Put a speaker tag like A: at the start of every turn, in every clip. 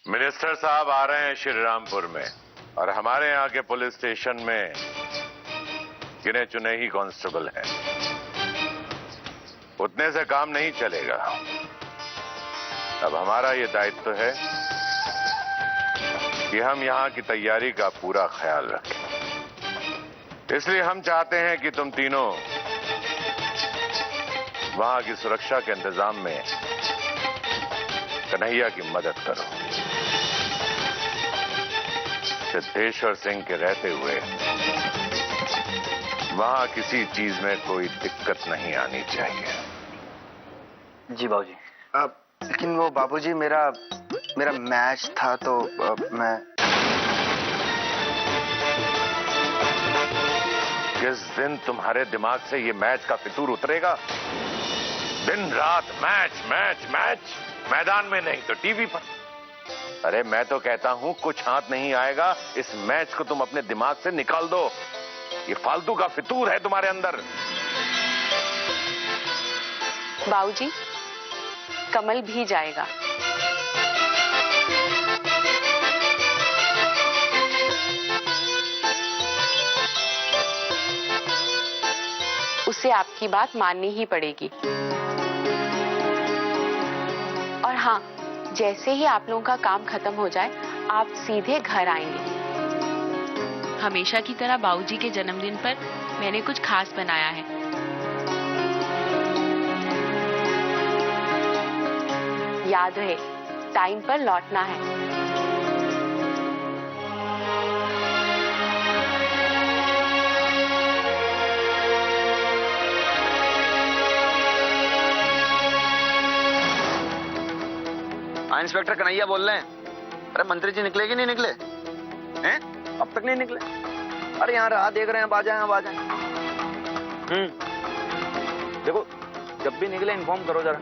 A: Minister साहब आ रहे हैं श्रीरामपुर में, और हमारे यहाँ के पुलिस स्टेशन में गिने चुने ही कांस्टेबल हैं। उतने से काम नहीं चलेगा। अब हमारा ये दायित्व है कि हम यहाँ की तैयारी का पूरा ख्याल रखें। इसलिए हम चाहते हैं कि तुम तीनों वहां की सुरक्षा के इंतजाम में कन्हैया की मदद करो। सिद्धेश्वर सिंह के रहते हुए वहां किसी चीज में कोई दिक्कत नहीं आनी चाहिए।
B: जी बाबूजी। लेकिन वो बाबूजी मेरा मैच था तो मैं
A: जिस दिन तुम्हारे दिमाग से ये मैच का फितूर उतरेगा, दिन रात मैच मैच मैच, मैदान में नहीं तो टीवी पर। अरे मैं तो कहता हूं कुछ हाथ नहीं आएगा, इस मैच को तुम अपने दिमाग से निकाल दो। ये फालतू का फितूर है तुम्हारे अंदर।
C: बाबूजी, कमल भी जाएगा। उसे आपकी बात माननी ही पड़ेगी। और हाँ, जैसे ही आप लोगों का काम खत्म हो जाए, आप सीधे घर आएंगे। हमेशा की तरह बाबूजी के जन्मदिन पर मैंने कुछ खास बनाया है। याद रहे, टाइम पर लौटना है।
B: इंस्पेक्टर कन्हैया बोल रहे हैं। अरे मंत्री जी निकले कि नहीं निकले हैं? अब तक नहीं निकले। अरे यहाँ राह देख रहे हैं, अब आ जाए। देखो, जब भी निकले इन्फॉर्म करो जरा।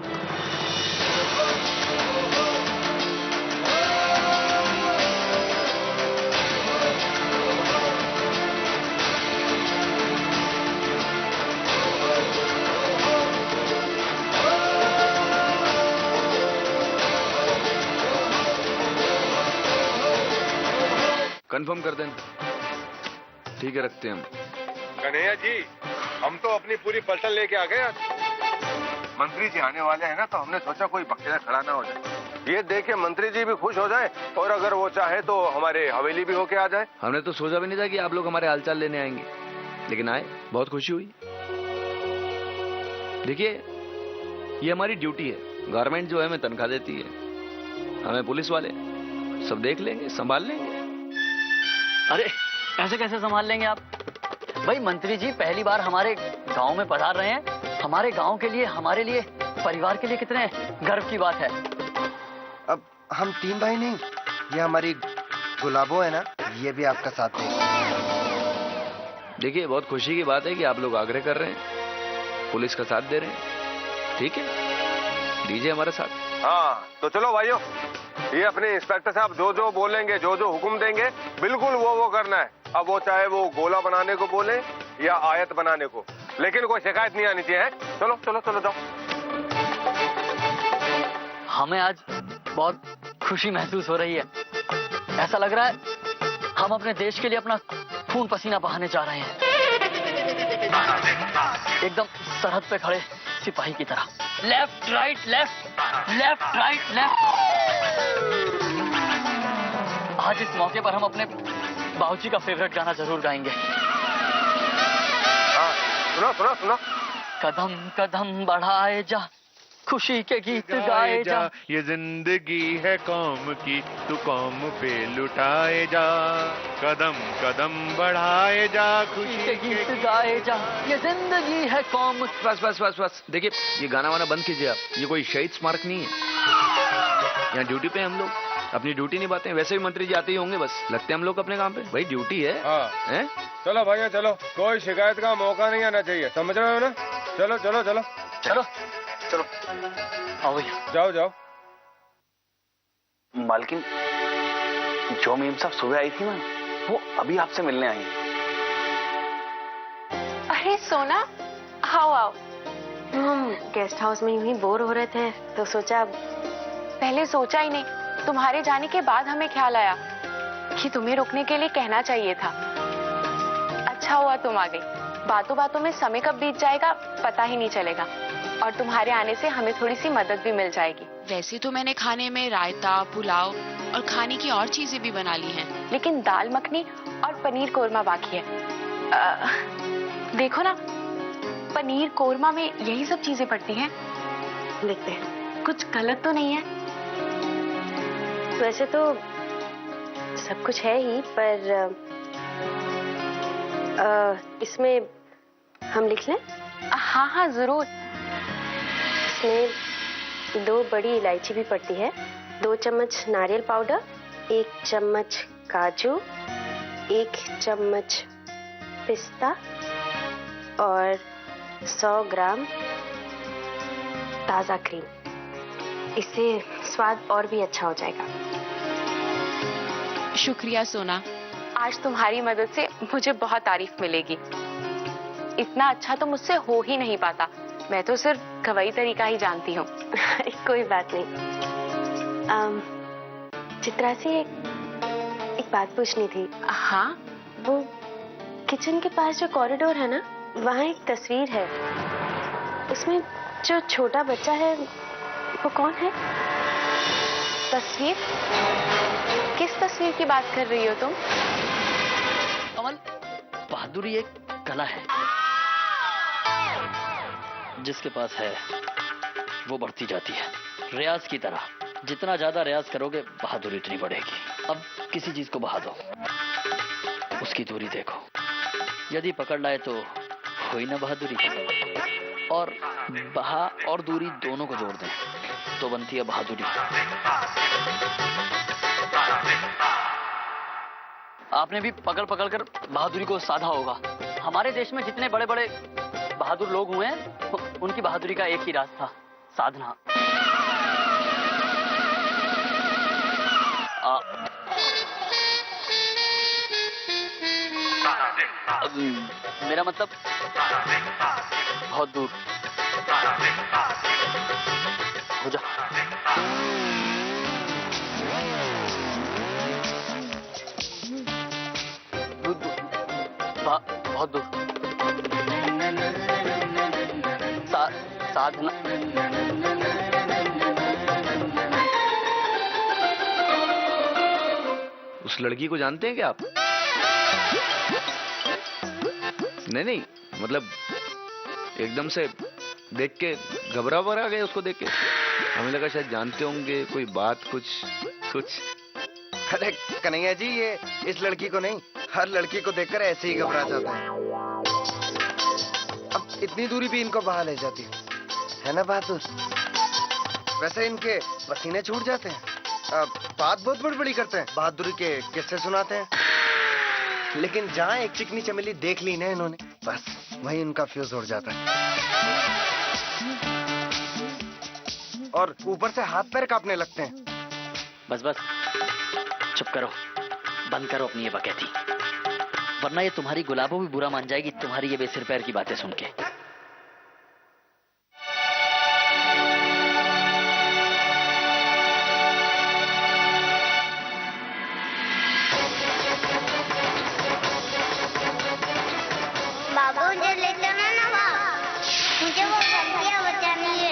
B: कंफर्म कर देना। ठीक है, रखते हैं हम।
D: कन्हैया जी, हम तो अपनी पूरी पलटन लेके आ गए आज। मंत्री जी आने वाले हैं ना, तो हमने सोचा कोई बखेड़ा खड़ा ना हो जाए। ये देख के मंत्री जी भी खुश हो जाए, और अगर वो चाहे तो हमारे हवेली भी होके आ जाए।
B: हमने तो सोचा भी नहीं था कि आप लोग हमारे हालचाल लेने आएंगे, लेकिन आए, बहुत खुशी हुई। देखिए, ये हमारी ड्यूटी है। गवर्नमेंट जो है हमें तनख्वाह देती है, हमें पुलिस वाले सब देख लेंगे, संभाल लेंगे।
E: अरे ऐसे कैसे संभाल लेंगे आप? भाई मंत्री जी पहली बार हमारे गांव में पधार रहे हैं। हमारे गांव के लिए, हमारे लिए, परिवार के लिए कितने गर्व की बात है।
B: अब हम 3 भाई नहीं, ये हमारी गुलाबो है ना, ये भी आपका साथ देगा। देखिए, बहुत खुशी की बात है कि आप लोग आग्रह कर रहे हैं, पुलिस का साथ दे रहे हैं। ठीक है, दीजिए हमारा साथ।
D: हाँ तो चलो भाइयों, ये अपने इंस्पेक्टर साहब जो जो बोलेंगे, जो जो हुक्म देंगे, बिल्कुल वो करना है। अब वो चाहे वो गोला बनाने को बोले या आयत बनाने को, लेकिन कोई शिकायत नहीं आनी चाहिए। चलो चलो चलो जाओ।
E: हमें आज बहुत खुशी महसूस हो रही है। ऐसा लग रहा है हम अपने देश के लिए अपना खून पसीना बहाने जा रहे हैं, एकदम सरहद पे खड़े सिपाही की तरह। Left right left, left right left. आज इस मौके पर हम अपने बाबूजी का फेवरेट गाना जरूर गाएंगे।
D: सुनो सुनो सुनो।
E: कदम कदम बढ़ाए जा, खुशी के गीत गाए जा।
F: ये जिंदगी है कौम की, तू कौम पे लुटाए जा। कदम कदम बढ़ाए जा, खुशी
E: के गीत गाए जा। ये जिंदगी है कौम।
B: बस बस बस बस। देखिए, ये गाना वाना बंद कीजिए आप। ये कोई शहीद स्मारक नहीं है। यहाँ ड्यूटी पे हम लोग अपनी ड्यूटी निभाते हैं। वैसे भी मंत्री जी आते ही होंगे, बस लगते हैं हम लोग अपने काम पे। भाई ड्यूटी है। हैं?
D: चलो भैया चलो, कोई शिकायत का मौका नहीं आना चाहिए, समझ रहे हो ना? चलो चलो चलो
E: चलो चलो, आओ भैया।
D: जाओ जाओ।
E: मालकिन, जो मीम साहब सुबह आई थी ना, वो अभी आपसे मिलने आई है।
C: अरे सोना, आओ आओ। हम गेस्ट हाउस में ही बोर हो रहे थे, तो सोचा, पहले सोचा ही नहीं, तुम्हारे जाने के बाद हमें ख्याल आया कि तुम्हें रुकने के लिए कहना चाहिए था। अच्छा हुआ तुम आ गई। बातों बातों में समय कब बीत जाएगा पता ही नहीं चलेगा, और तुम्हारे आने से हमें थोड़ी सी मदद भी मिल जाएगी। वैसे तो मैंने खाने में रायता, पुलाव और खाने की और चीजें भी बना ली हैं, लेकिन दाल मखनी और पनीर कोरमा बाकी है। देखो ना, पनीर कोरमा में यही सब चीजें पड़ती हैं। देखते हैं कुछ गलत तो नहीं है।
G: वैसे तो सब कुछ है ही, पर इसमें हम लिख लें?
C: हाँ हाँ जरूर।
G: इसमें 2 बड़ी इलायची भी पड़ती है, 2 चम्मच नारियल पाउडर, 1 चम्मच काजू, 1 चम्मच पिस्ता और 100 ग्राम ताजा क्रीम। इससे स्वाद और भी अच्छा हो जाएगा।
C: शुक्रिया सोना, आज तुम्हारी मदद से मुझे बहुत तारीफ मिलेगी। इतना अच्छा तो मुझसे हो ही नहीं पाता, मैं तो सिर्फ गवाही तरीका ही जानती हूँ।
G: कोई बात नहीं। चित्रा से एक बात पूछनी थी।
C: हाँ?
G: वो किचन के पास जो कॉरिडोर है ना, वहाँ एक तस्वीर है। उसमें जो छोटा बच्चा है वो कौन है?
C: तस्वीर? किस तस्वीर की बात कर रही हो तुम?
E: कमल, बहादुरी एक कला है, जिसके पास है वो बढ़ती जाती है, रियाज की तरह। जितना ज्यादा रियाज करोगे बहादुरी उतनी बढ़ेगी। अब किसी चीज को बहा दो, उसकी दूरी देखो, यदि पकड़ लाए तो हुई ना बहादुरी, और बहा और दूरी दोनों को जोड़ दें तो बनती है बहादुरी। आपने भी पकड़ पकड़ कर बहादुरी को साधा होगा। हमारे देश में जितने बड़े बड़े बहादुर लोग हुए हैं, उनकी बहादुरी का एक ही राज था, साधना। मेरा मतलब बहुत दूर। हो जा। बहुत दूर। साधना।
B: उस लड़की को जानते हैं क्या आप? नहीं, मतलब एकदम से देख के घबरा वबरा गए उसको देख के। हमें लगा शायद जानते होंगे, कोई बात कुछ। अरे कन्हैया जी, ये इस लड़की को नहीं, हर लड़की को देखकर ऐसे ही घबरा जाता है। अब इतनी दूरी भी इनको बहा ले जाती है ना बहादुर। वैसे इनके पसीने छूट जाते हैं, बात बहुत बड़ी करते हैं, बहादुरी के किस्से सुनाते हैं, लेकिन जहाँ एक चिकनी चमेली देख ली ना इन्होंने, बस वही उनका फ्यूज उड़ जाता है। और ऊपर से हाथ पैर कांपने लगते हैं।
E: बस चुप करो, बंद करो अपनी ये बकैती, वरना ये तुम्हारी गुलाबों भी बुरा मान जाएगी तुम्हारी ये बेसिर पैर की बातें सुन के।
H: बाबू मुझे ले चलो ना, मुझे वो घंटियां बजानी है।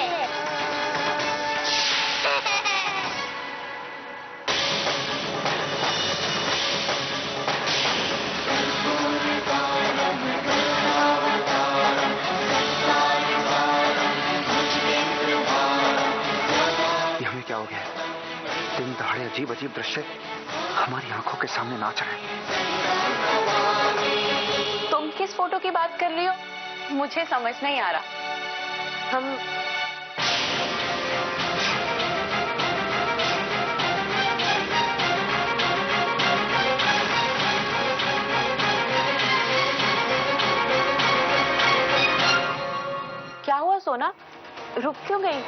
I: क्या हो गया? दिन दहाड़े अजीब दृश्य हमारी आंखों के सामने नाच रहे हैं।
C: तुम किस फोटो की बात कर रही हो? मुझे समझ नहीं आ रहा।
G: हम
C: क्या हुआ सोना, रुक क्यों गई?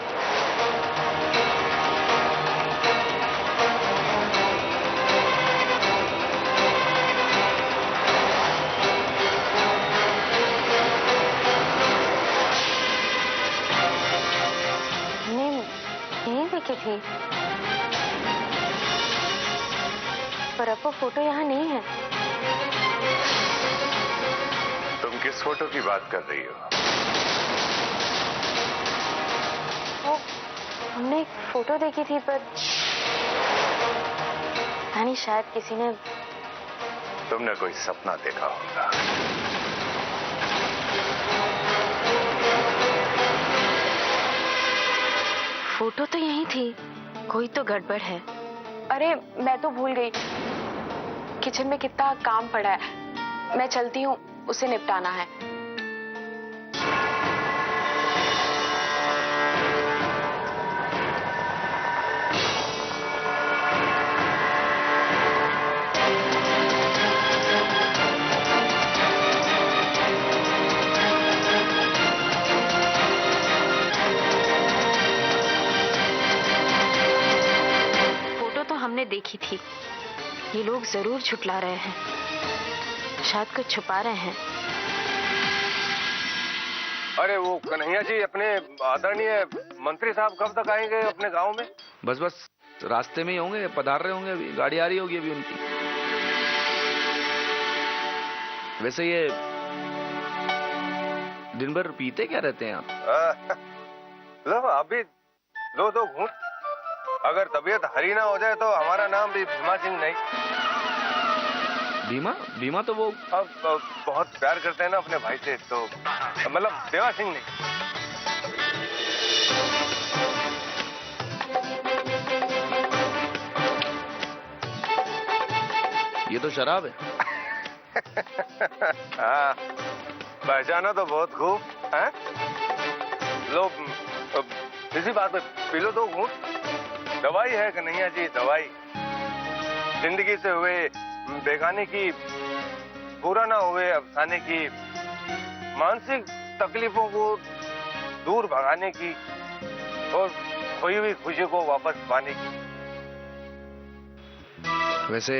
G: नहीं देखी थी। पर अब वो फोटो यहाँ नहीं है।
A: तुम किस फोटो की बात कर रही हो?
G: वो हमने एक फोटो देखी थी, पर नहीं, शायद किसी ने।
A: तुमने कोई सपना देखा होगा।
G: फोटो तो यही थी, कोई तो गड़बड़ है।
C: अरे मैं तो भूल गई, किचन में कितना काम पड़ा है। मैं चलती हूँ, उसे निपटाना है।
G: हमने देखी थी, ये लोग जरूर झुठला रहे हैं, शायद कुछ छुपा रहे हैं।
D: अरे वो कन्हैया जी, अपने आदरणीय मंत्री साहब कब तक आएंगे अपने गांव में?
B: बस रास्ते में ही होंगे, पधार रहे होंगे, अभी गाड़ी आ रही होगी अभी उनकी। वैसे ये दिन भर पीते क्या रहते हैं आप?
D: लो अभी दो घूंट, अगर तबीयत हरी ना हो जाए तो हमारा नाम भी भीमा सिंह नहीं।
B: भीमा तो वो
D: अब बहुत प्यार करते हैं ना अपने भाई से, तो मतलब देवा सिंह नहीं।
B: ये तो शराब है।
D: हाँ, पहचाना तो बहुत खूब है। लो इसी बात पे पी लो दो घूंट। दवाई है कन्हैया जी, दवाई। जिंदगी से हुए बेगाने की, पूरा ना हुए अफसाने की, मानसिक तकलीफों को दूर भगाने की और खोई हुई खुशी को वापस पाने की।
B: वैसे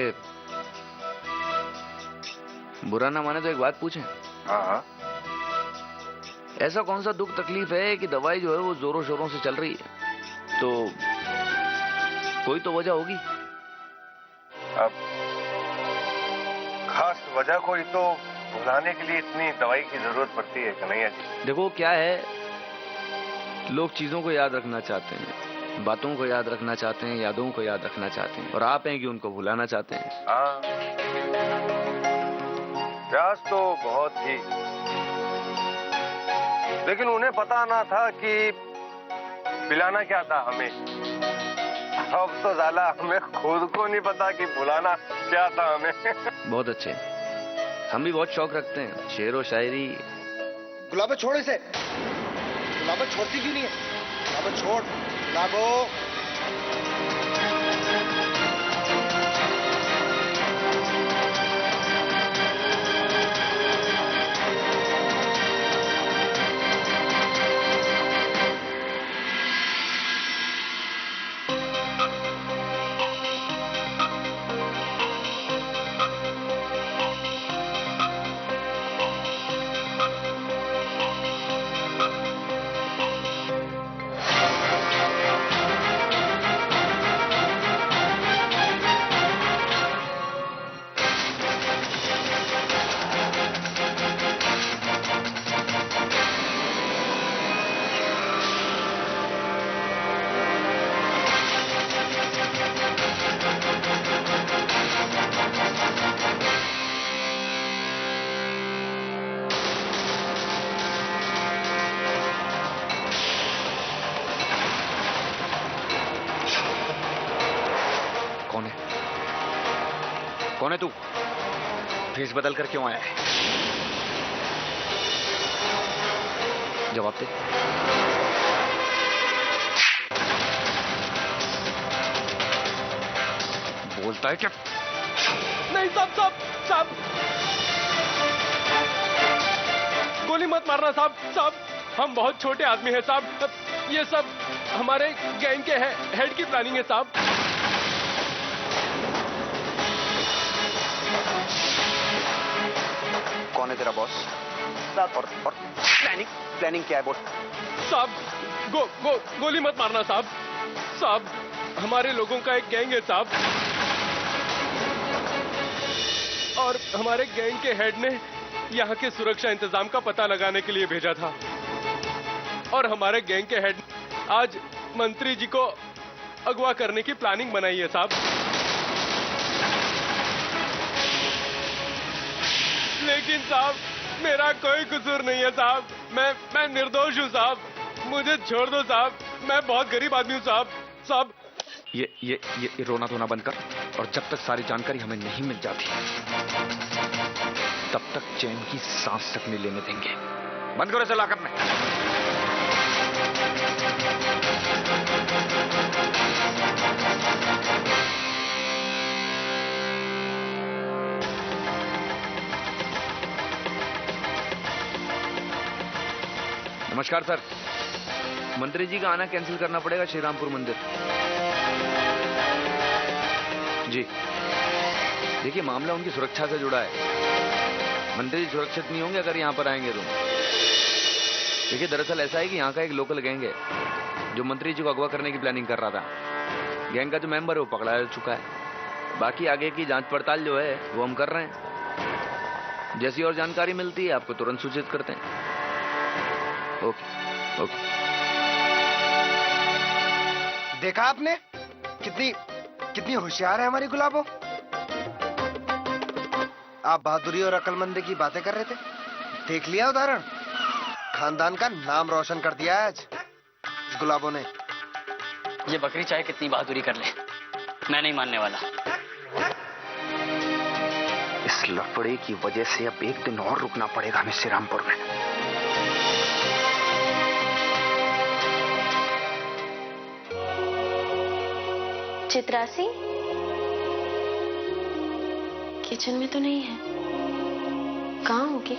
B: बुरा ना माने तो एक बात पूछें?
D: हाँ।
B: ऐसा कौन सा दुख तकलीफ है कि दवाई जो है वो जोरों शोरों से चल रही है? तो कोई तो वजह होगी।
D: अब खास वजह कोई तो भुलाने के लिए इतनी दवाई की जरूरत पड़ती है कन्हैया जी।
B: देखो क्या है, लोग चीजों को याद रखना चाहते हैं, बातों को याद रखना चाहते हैं, यादों को याद रखना चाहते हैं, और आप हैं कि उनको भुलाना चाहते हैं।
D: हाँ, प्रयास तो बहुत ही, लेकिन उन्हें पता ना था कि पिलाना क्या था हमें। अब तो साला हमें खुद को नहीं पता कि बुलाना क्या था हमें।
B: बहुत अच्छे, हम भी बहुत शौक रखते हैं, शेर और शायरी।
I: गुलाबो छोड़ इसे। गुलाबो छोड़ती क्यों नहीं है? गुलाबो छोड़, गुलाबो।
B: कौन है तू? भेष बदल कर क्यों आया है? जवाब दे। बोलता है क्या?
J: नहीं साहब, गोली मत मारना साहब, हम बहुत छोटे आदमी हैं साहब, ये सब हमारे गैंग के हेड की प्लानिंग है साहब।
I: कौन है तेरा बॉस? और प्लानिंग क्या है बोल?
J: साहब गोली मत मारना साहब, हमारे लोगों का एक गैंग है साहब। और हमारे गैंग के हेड ने यहाँ के सुरक्षा इंतजाम का पता लगाने के लिए भेजा था। और हमारे गैंग के हेड आज मंत्री जी को अगवा करने की प्लानिंग बनाई है साहब। लेकिन साहब मेरा कोई कसूर नहीं है साहब। मैं निर्दोष हूँ साहब। मुझे छोड़ दो साहब। मैं बहुत गरीब आदमी हूँ साहब।
I: ये रोना धोना बंद कर, और जब तक सारी जानकारी हमें नहीं मिल जाती तब तक चैन की सांस तक नहीं लेने देंगे। बंद करो इसे लॉकअप में। नमस्कार सर, मंत्री जी का आना कैंसिल करना पड़ेगा श्रीरामपुर मंदिर। जी देखिए, मामला उनकी सुरक्षा से जुड़ा है। मंत्री जी सुरक्षित नहीं होंगे अगर यहाँ पर आएंगे तो। देखिए दरअसल ऐसा है कि यहाँ का एक लोकल गैंग है जो मंत्री जी को अगवा करने की प्लानिंग कर रहा था। गैंग का जो मेंबर है वो पकड़ा जा चुका है। बाकी आगे की जांच पड़ताल जो है वो हम कर रहे हैं। जैसी और जानकारी मिलती है आपको तुरंत सूचित करते हैं। ओके।
B: देखा आपने कितनी होशियार है हमारी गुलाबो। आप बहादुरी और अक्लमंदी की बातें कर रहे थे, देख लिया उदाहरण। खानदान का नाम रोशन कर दिया है आज इस गुलाबो ने।
E: ये बकरी चाहे कितनी बहादुरी कर ले, मैं नहीं मानने वाला।
I: इस लफड़े की वजह से अब एक दिन और रुकना पड़ेगा हमें श्रीरामपुर में।
G: चित्रासी किचन में तो नहीं है, कहाँ होगी?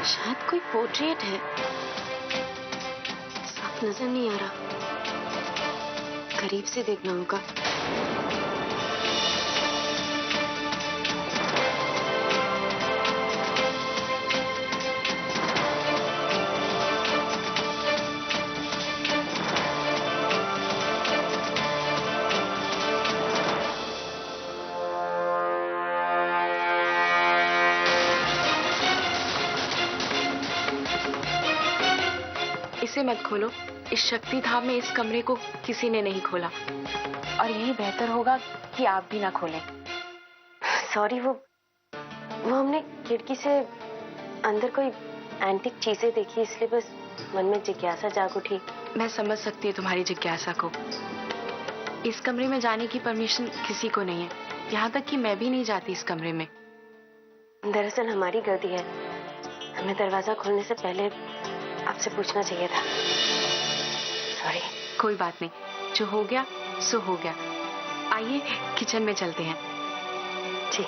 G: शायद कोई पोर्ट्रेट है, साफ नजर नहीं आ रहा, करीब से देखना होगा।
C: इसे मत खोलो। इस शक्ति धाम में इस कमरे को किसी ने नहीं खोला, और यही बेहतर होगा कि आप भी ना खोलें।
G: सॉरी, वो हमने खिड़की से अंदर कोई एंटीक चीजें देखी, इसलिए बस मन में जिज्ञासा जाग उठी।
C: मैं समझ सकती हूँ तुम्हारी जिज्ञासा को। इस कमरे में जाने की परमिशन किसी को नहीं है, यहाँ तक कि मैं भी नहीं जाती इस कमरे में।
G: दरअसल हमारी गलती है, हमें दरवाजा खोलने से पहले आपसे पूछना चाहिए था। सॉरी।
C: कोई बात नहीं, जो हो गया सो हो गया। आइए किचन में चलते हैं।
G: जी।